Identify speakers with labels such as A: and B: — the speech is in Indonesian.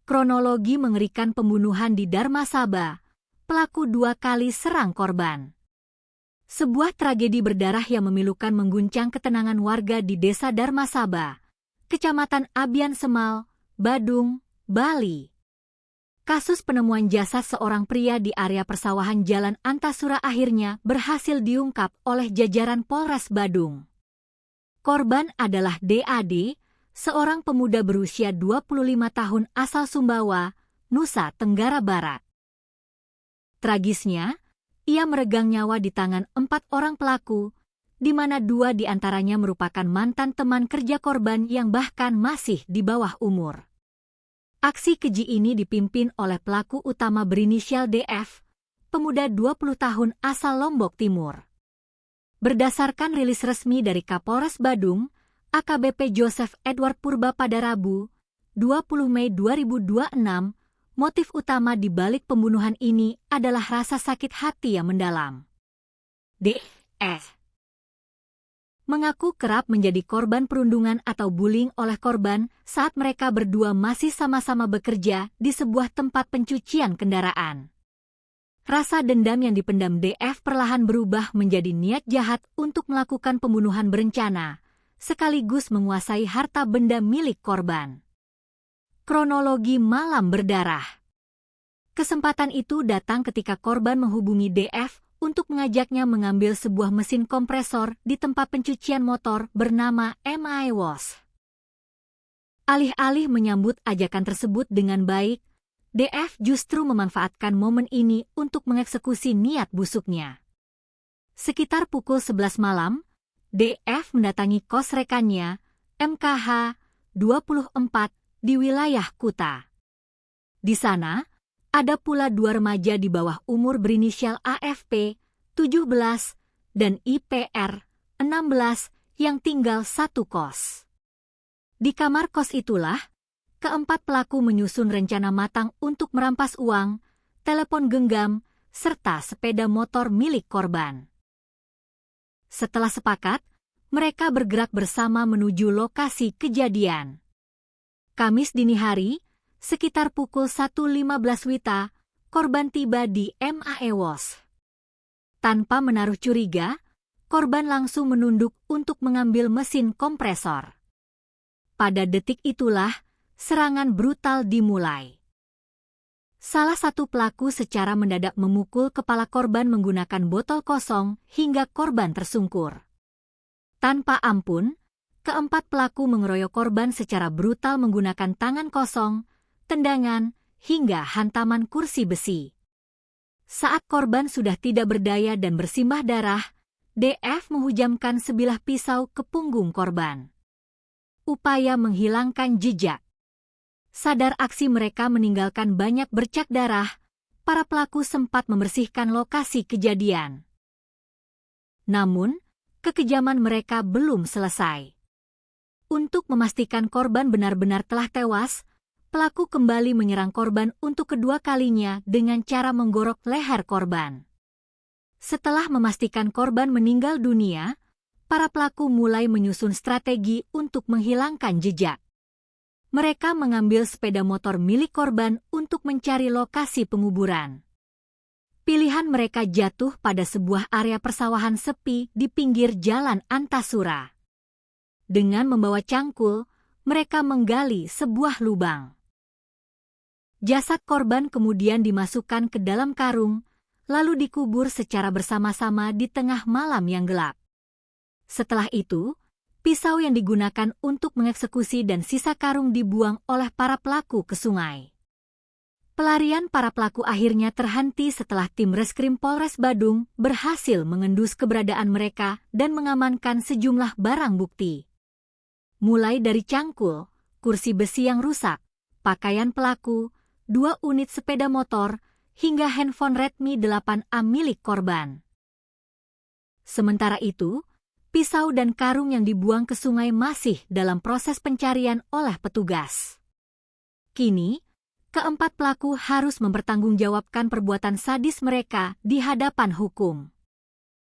A: Kronologi mengerikan pembunuhan di Dharmasaba. Pelaku 2 kali serang korban. Sebuah tragedi berdarah yang memilukan mengguncang ketenangan warga di Desa Dharmasaba, Kecamatan Abian Semal, Badung, Bali. Kasus penemuan jasad seorang pria di area persawahan Jalan Antasura akhirnya berhasil diungkap oleh jajaran Polres Badung. Korban adalah DAD, seorang pemuda berusia 25 tahun asal Sumbawa, Nusa Tenggara Barat. Tragisnya, ia meregang nyawa di tangan 4 orang pelaku, di mana 2 diantaranya merupakan mantan teman kerja korban yang bahkan masih di bawah umur. Aksi keji ini dipimpin oleh pelaku utama berinisial DF, pemuda 20 tahun asal Lombok Timur. Berdasarkan rilis resmi dari Kapolres Badung, AKBP Joseph Edward Purba pada Rabu, 20 Mei 2026, motif utama di balik pembunuhan ini adalah rasa sakit hati yang mendalam. DF mengaku kerap menjadi korban perundungan atau bullying oleh korban saat mereka berdua masih sama-sama bekerja di sebuah tempat pencucian kendaraan. Rasa dendam yang dipendam DF perlahan berubah menjadi niat jahat untuk melakukan pembunuhan berencana, sekaligus menguasai harta benda milik korban. Kronologi malam berdarah. Kesempatan itu datang ketika korban menghubungi DF untuk mengajaknya mengambil sebuah mesin kompresor di tempat pencucian motor bernama MI Wash. Alih-alih menyambut ajakan tersebut dengan baik, DF justru memanfaatkan momen ini untuk mengeksekusi niat busuknya. Sekitar pukul 11 malam, DF mendatangi kos rekannya, MKH 24, di wilayah Kuta. Di sana, ada pula 2 remaja di bawah umur berinisial AFP, 17, dan IPR, 16, yang tinggal satu kos. Di kamar kos itulah, keempat pelaku menyusun rencana matang untuk merampas uang, telepon genggam, serta sepeda motor milik korban. Setelah sepakat, mereka bergerak bersama menuju lokasi kejadian. Kamis dini hari, sekitar pukul 1.15 WITA, korban tiba di MAE Wash. Tanpa menaruh curiga, korban langsung menunduk untuk mengambil mesin kompresor. Pada detik itulah, serangan brutal dimulai. Salah satu pelaku secara mendadak memukul kepala korban menggunakan botol kosong hingga korban tersungkur. Tanpa ampun, keempat pelaku mengeroyok korban secara brutal menggunakan tangan kosong, tendangan, hingga hantaman kursi besi. Saat korban sudah tidak berdaya dan bersimbah darah, DF menghujamkan sebilah pisau ke punggung korban. Upaya menghilangkan jejak. Sadar aksi mereka meninggalkan banyak bercak darah, para pelaku sempat membersihkan lokasi kejadian. Namun, kekejaman mereka belum selesai. Untuk memastikan korban benar-benar telah tewas, pelaku kembali menyerang korban untuk kedua kalinya dengan cara menggorok leher korban. Setelah memastikan korban meninggal dunia, para pelaku mulai menyusun strategi untuk menghilangkan jejak. Mereka mengambil sepeda motor milik korban untuk mencari lokasi penguburan. Pilihan mereka jatuh pada sebuah area persawahan sepi di pinggir Jalan Antasura. Dengan membawa cangkul, mereka menggali sebuah lubang. Jasad korban kemudian dimasukkan ke dalam karung, lalu dikubur secara bersama-sama di tengah malam yang gelap. Setelah itu, pisau yang digunakan untuk mengeksekusi dan sisa karung dibuang oleh para pelaku ke sungai. Pelarian para pelaku akhirnya terhenti setelah tim Reskrim Polres Badung berhasil mengendus keberadaan mereka dan mengamankan sejumlah barang bukti. Mulai dari cangkul, kursi besi yang rusak, pakaian pelaku, 2 unit sepeda motor, hingga handphone Redmi 8A milik korban. Sementara itu, pisau dan karung yang dibuang ke sungai masih dalam proses pencarian oleh petugas. Kini, keempat pelaku harus mempertanggungjawabkan perbuatan sadis mereka di hadapan hukum.